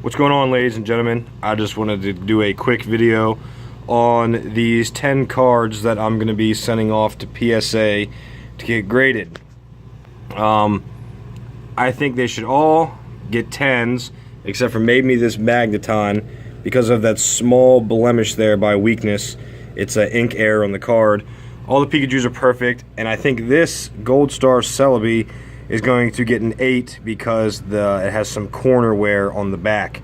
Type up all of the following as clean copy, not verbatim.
What's going on, ladies and gentlemen? I just wanted to do a quick video on these 10 cards that I'm going to be sending off to PSA to get graded. I think they should all get 10s, except for maybe this Magneton, because of that small blemish there by weakness. It's an ink error on the card. All the Pikachus are perfect, and I think this Gold Star Celebi is going to get an 8 because it has some corner wear on the back.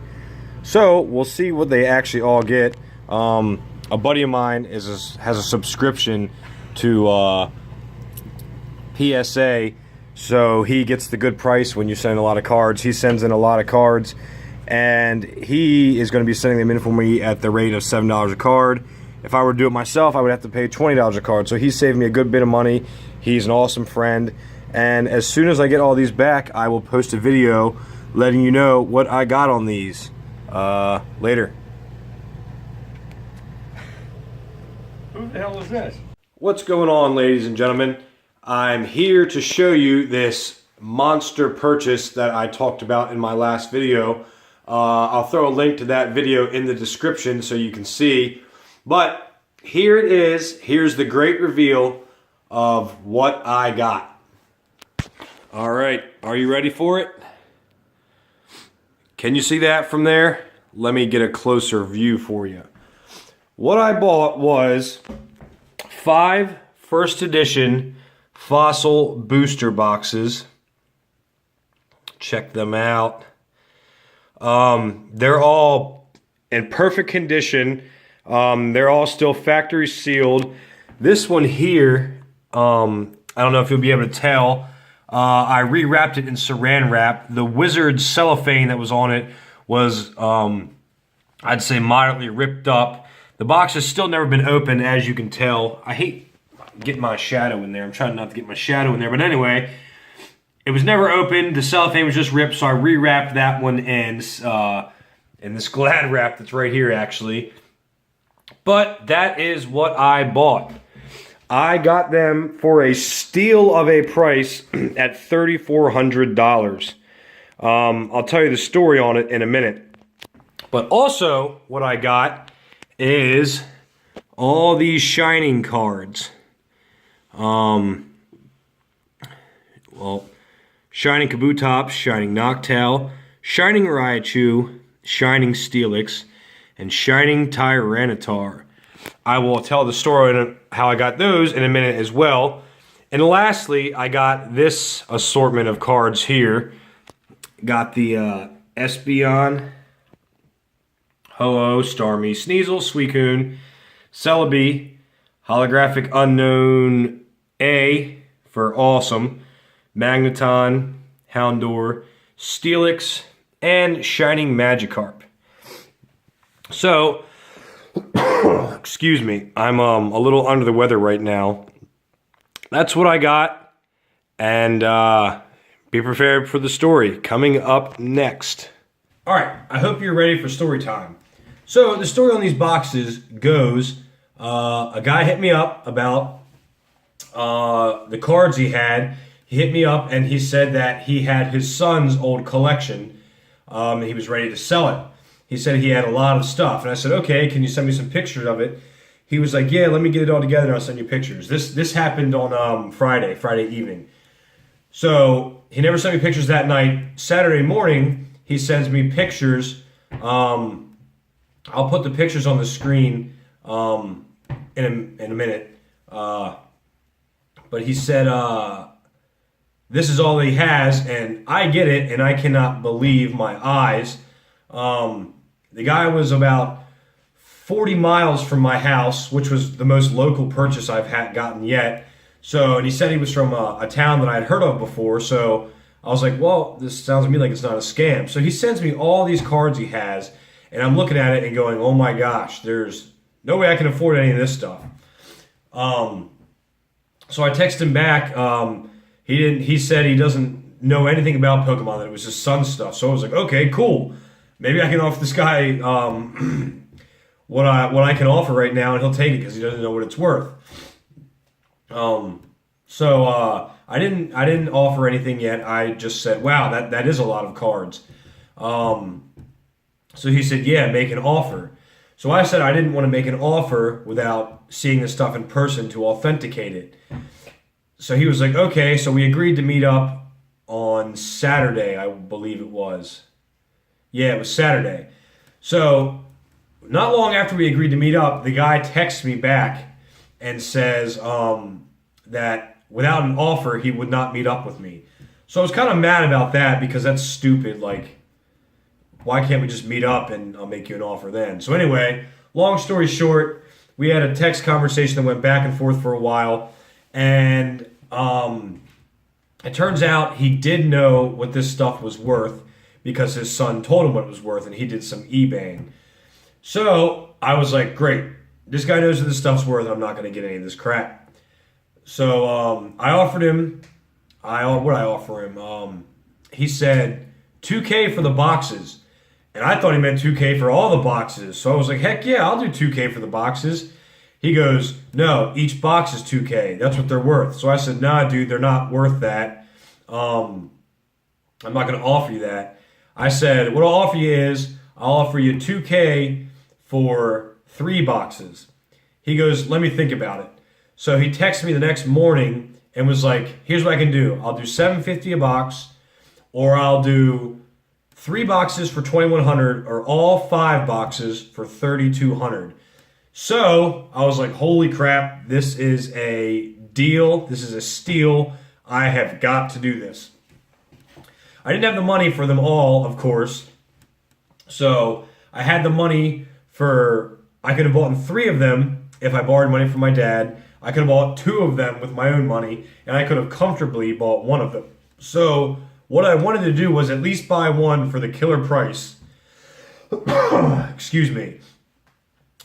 So we'll see what they actually all get. A buddy of mine has a subscription to PSA, so he gets the good price when you send a lot of cards. He sends in a lot of cards, and he is going to be sending them in for me at the rate of $7 a card. If I were to do it myself, I would have to pay $20 a card. So he saved me a good bit of money. He's an awesome friend. And as soon as I get all these back, I will post a video letting you know what I got on these. Later. Who the hell is this? What's going on, ladies and gentlemen? I'm here to show you this monster purchase that I talked about in my last video. I'll throw a link to that video in the description so you can see. But here it is. Here's the great reveal of what I got. All right, are you ready for it? Can you see that from there? Let me get a closer view for you. What I bought was 5 first edition Fossil booster boxes. Check them out. They're all in perfect condition. They're all still factory sealed. This one here, I don't know if you'll be able to tell. I rewrapped it in saran wrap. The Wizard cellophane that was on it was, I'd say, moderately ripped up. The box has still never been opened, as you can tell. I hate getting my shadow in there. I'm trying not to get my shadow in there. But anyway, it was never opened. The cellophane was just ripped, so I rewrapped that one in this Glad wrap that's right here, actually. But that is what I bought. I got them for a steal of a price at $3,400. I'll tell you the story on it in a minute. But also, what I got is all these Shining cards. Well, Shining Kabutops, Shining Noctowl, Shining Raichu, Shining Steelix, and Shining Tyranitar. I will tell the story on how I got those in a minute as well. And lastly, I got this assortment of cards here. Got the Espeon, Ho-Oh, Starmie, Sneasel, Suicune, Celebi, Holographic Unknown A for Awesome, Magneton, Houndour, Steelix, and Shining Magikarp. So, excuse me, I'm a little under the weather right now. That's what I got, and be prepared for the story coming up next. All right, I hope you're ready for story time. So the story on these boxes goes, a guy hit me up about the cards he had. He hit me up and he said that he had his son's old collection, and he was ready to sell it. He said he had a lot of stuff. And I said, okay, can you send me some pictures of it? He was like, yeah, let me get it all together and I'll send you pictures. This happened on Friday evening. So he never sent me pictures that night. Saturday morning, he sends me pictures. I'll put the pictures on the screen in a minute. But he said, this is all he has, and I get it, and I cannot believe my eyes. The guy was about 40 miles from my house, which was the most local purchase I've gotten yet. So, and he said he was from a town that I had heard of before. So I was like, well, this sounds to me like it's not a scam. So he sends me all these cards he has, and I'm looking at it and going, oh my gosh, there's no way I can afford any of this stuff. So I texted him back. He said he doesn't know anything about Pokemon, that it was his son's stuff. So I was like, okay, cool. Maybe I can offer this guy what I can offer right now, and he'll take it because he doesn't know what it's worth. So I didn't offer anything yet. I just said, wow, that is a lot of cards. So he said, yeah, make an offer. So I said I didn't want to make an offer without seeing the stuff in person to authenticate it. So he was like, okay. So we agreed to meet up on Saturday, I believe it was. Yeah, it was Saturday. So not long after we agreed to meet up, the guy texts me back and says that without an offer, he would not meet up with me. So I was kind of mad about that because that's stupid. Like, why can't we just meet up and I'll make you an offer then? So anyway, long story short, we had a text conversation that went back and forth for a while. And it turns out he did know what this stuff was worth because his son told him what it was worth and he did some eBaying. So I was like, great. This guy knows what this stuff's worth. I'm not going to get any of this crap. So I offered him, what did I offer him? He said $2K for the boxes. And I thought he meant $2K for all the boxes. So I was like, heck yeah, I'll do $2K for the boxes. He goes, no, each box is $2K. That's what they're worth. So I said, nah, dude, they're not worth that. I'm not going to offer you that. I said, what I'll offer you is, I'll offer you $2K for 3 boxes. He goes, let me think about it. So he texted me the next morning and was like, here's what I can do. I'll do $750 a box, or I'll do 3 boxes for $2,100, or all 5 boxes for $3,200. So I was like, holy crap, this is a deal. This is a steal. I have got to do this. I didn't have the money for them all, of course. So I had the money I could have bought 3 of them if I borrowed money from my dad. I could have bought 2 of them with my own money, and I could have comfortably bought 1 of them. So what I wanted to do was at least buy 1 for the killer price, excuse me,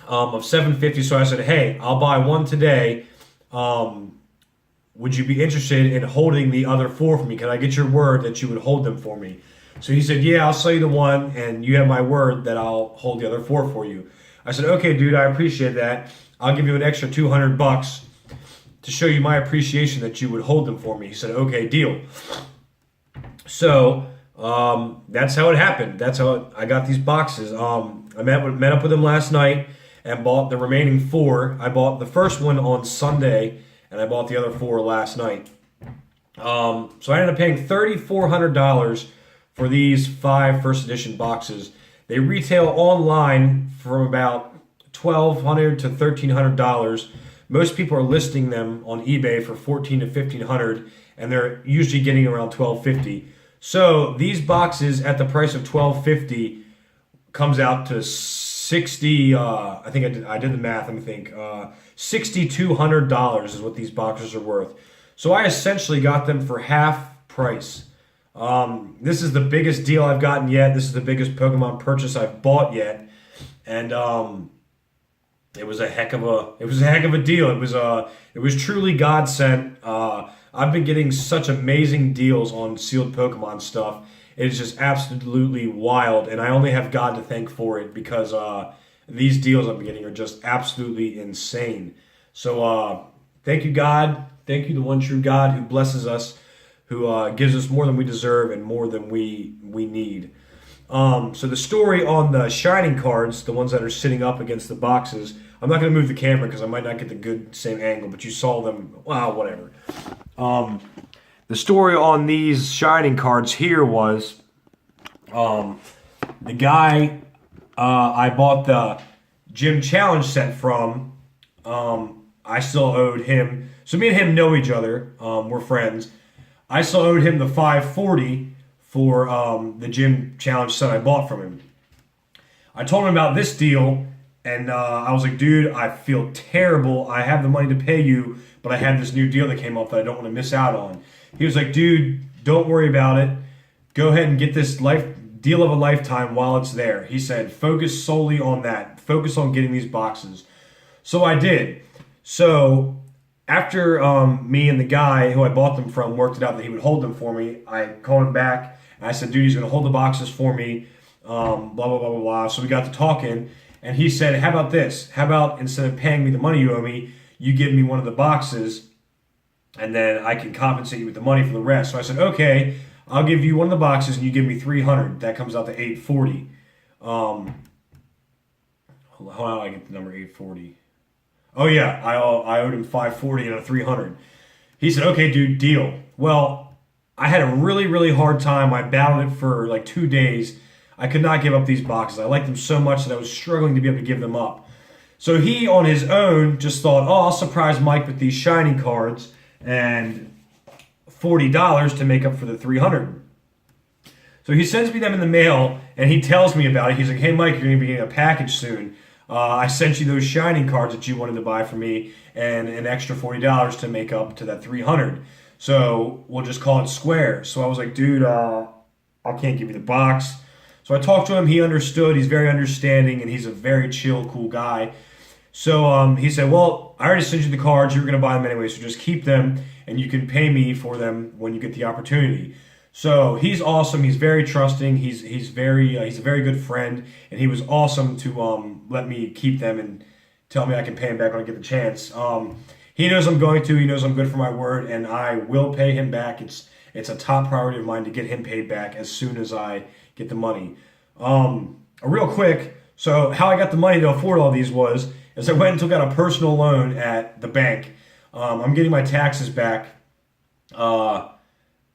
of $750. So I said, hey, I'll buy 1 today. Would you be interested in holding the other 4 for me? Can I get your word that you would hold them for me? So he said, yeah, I'll sell you the 1, and you have my word that I'll hold the other 4 for you. I said, okay, dude, I appreciate that. I'll give you an extra $200 to show you my appreciation that you would hold them for me. He said, okay, deal. So that's how it happened. That's how I got these boxes. I met up with him last night and bought the remaining 4. I bought the first one on Sunday, and I bought the other 4 last night. So I ended up paying $3,400 for these 5 first edition boxes. They retail online from about $1,200 to $1,300. Most people are listing them on eBay for $1,400 to $1,500, and they're usually getting around $1,250. So these boxes at the price of $1,250 comes out to 60. I think I did the math. Let me think. $6,200 is what these boxes are worth. So I essentially got them for half price. This is the biggest deal I've gotten yet. This is the biggest Pokemon purchase I've bought yet, and it was a heck of a deal. It was truly God sent. I've been getting such amazing deals on sealed Pokemon stuff. It is just absolutely wild, and I only have God to thank for it because these deals I've been getting are just absolutely insane. So thank you, God. Thank you, the one true God who blesses us, who gives us more than we deserve and more than we need. So the story on the shining cards, the ones that are sitting up against the boxes, I'm not going to move the camera because I might not get the good same angle, but you saw them. Wow, whatever. The story on these shining cards here was the guy I bought the gym challenge set from. I still owed him. So me and him know each other. We're friends. I still owed him the $540 for the gym challenge set I bought from him. I told him about this deal, and I was like, dude, I feel terrible. I have the money to pay you, but I had this new deal that came up that I don't want to miss out on. He was like, dude, don't worry about it. Go ahead and get this deal of a lifetime while it's there. He said, focus solely on that. Focus on getting these boxes. So I did. So after me and the guy who I bought them from worked it out that he would hold them for me, I called him back, and I said, dude, he's going to hold the boxes for me, blah, blah, blah, blah, blah. So we got to talking, and he said, how about this? How about instead of paying me the money you owe me, you give me one of the boxes, and then I can compensate you with the money for the rest. So I said, okay, I'll give you one of the boxes, and you give me $300. That comes out to $840. How do I get the number 840? Oh yeah, I owed him 540 and a 300. He said, "Okay, dude, deal." Well, I had a really, really hard time. I battled it for like 2 days. I could not give up these boxes. I liked them so much that I was struggling to be able to give them up. So he, on his own, just thought, "Oh, I'll surprise Mike with these shiny cards and $40 to make up for the 300." So he sends me them in the mail, and he tells me about it. He's like, "Hey, Mike, you're going to be getting a package soon. I sent you those shining cards that you wanted to buy for me and an extra $40 to make up to that 300. So we'll just call it square." So I was like, "Dude, I can't give you the box." So I talked to him. He understood. He's very understanding, and he's a very chill, cool guy. So he said, "Well, I already sent you the cards. You were going to buy them anyway, so just keep them, and you can pay me for them when you get the opportunity." So he's awesome. He's very trusting. He's a very good friend, and he was awesome to let me keep them and tell me I can pay him back when I get the chance. He knows I'm going to. He knows I'm good for my word, and I will pay him back. It's a top priority of mine to get him paid back as soon as I get the money. Real quick, so how I got the money to afford all these was I went and took out a personal loan at the bank. I'm getting my taxes back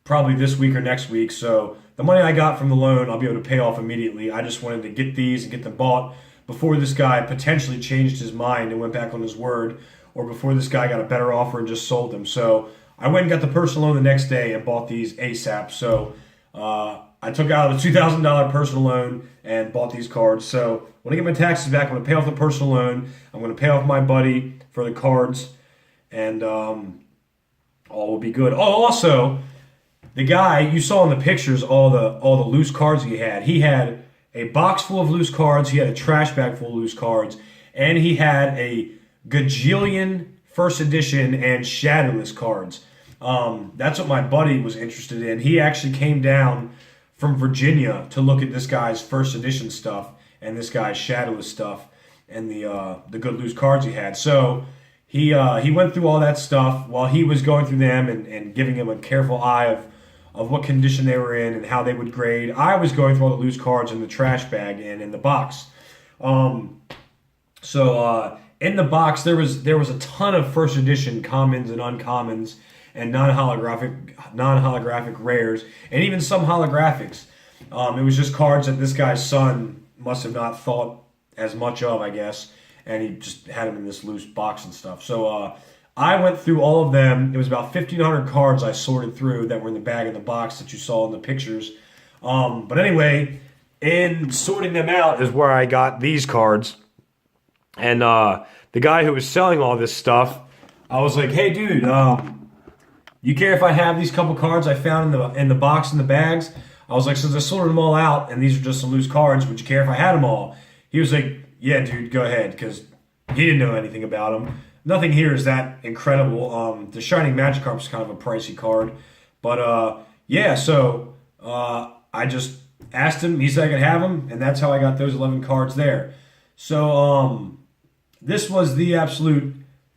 probably this week or next week. So the money I got from the loan, I'll be able to pay off immediately. I just wanted to get these and get them bought before this guy potentially changed his mind and went back on his word, or before this guy got a better offer and just sold them. So I went and got the personal loan the next day and bought these ASAP. So I took out a $2,000 personal loan and bought these cards. So when I get my taxes back, I'm going to pay off the personal loan. I'm going to pay off my buddy for the cards, and all will be good. Oh, also, the guy you saw in the pictures, all the loose cards he had a box full of loose cards, he had a trash bag full of loose cards, and he had a gajillion first edition and shadowless cards. That's what my buddy was interested in. He actually came down from Virginia to look at this guy's first edition stuff and this guy's shadowless stuff and the good loose cards he had. So he went through all that stuff while he was going through them and giving him a careful eye of what condition they were in and how they would grade. I was going through all the loose cards in the trash bag and in the box. So in the box there was a ton of first edition commons and uncommons and non-holographic rares, and even some holographics. It was just cards that this guy's son must have not thought as much of, I guess, and he just had them in this loose box and stuff. So I went through all of them. It was about 1,500 cards I sorted through that were in the bag in the box that you saw in the pictures. But anyway, in sorting them out is where I got these cards. And the guy who was selling all this stuff, I was like, "Hey, dude, you care if I have these couple cards I found in the box in the bags?" I was like, "Since I sorted them all out and these are just some loose cards, would you care if I had them all?" He was like, "Yeah, dude, go ahead," because he didn't know anything about them. Nothing here is that incredible. The Shining Magikarp is kind of a pricey card, but yeah. So I just asked him. He said I could have them, and that's how I got those 11 cards there. So this was the absolute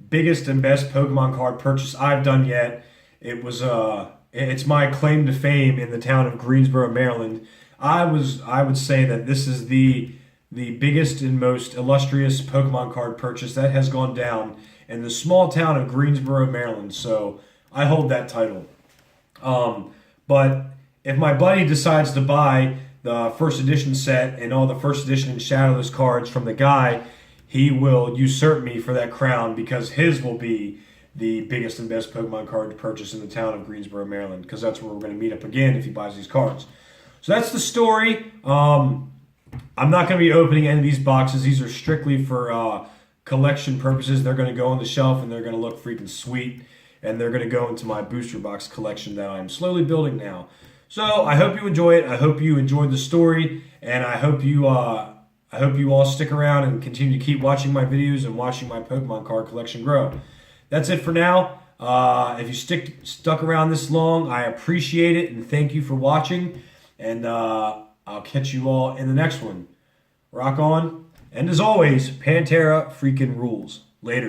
biggest and best Pokemon card purchase I've done yet. It was it's my claim to fame in the town of Greensboro, Maryland. I would say that this is the biggest and most illustrious Pokemon card purchase that has gone down in the small town of Greensboro, Maryland. So I hold that title. But if my buddy decides to buy the first edition set and all the first edition and shadowless cards from the guy, he will usurp me for that crown, because his will be the biggest and best Pokemon card purchase in the town of Greensboro, Maryland, because that's where we're going to meet up again if he buys these cards. So that's the story. I'm not going to be opening any of these boxes. These are strictly for collection purposes. They're going to go on the shelf and they're going to look freaking sweet, and they're going to go into my booster box collection that I'm slowly building now. So I hope you enjoy it. I hope you enjoyed the story, and I hope you all stick around and continue to keep watching my videos and watching my Pokemon card collection grow. That's it for now. If you stuck around this long, I appreciate it, and thank you for watching. And I'll catch you all in the next one. Rock on. And as always, Pantera freaking rules. Later.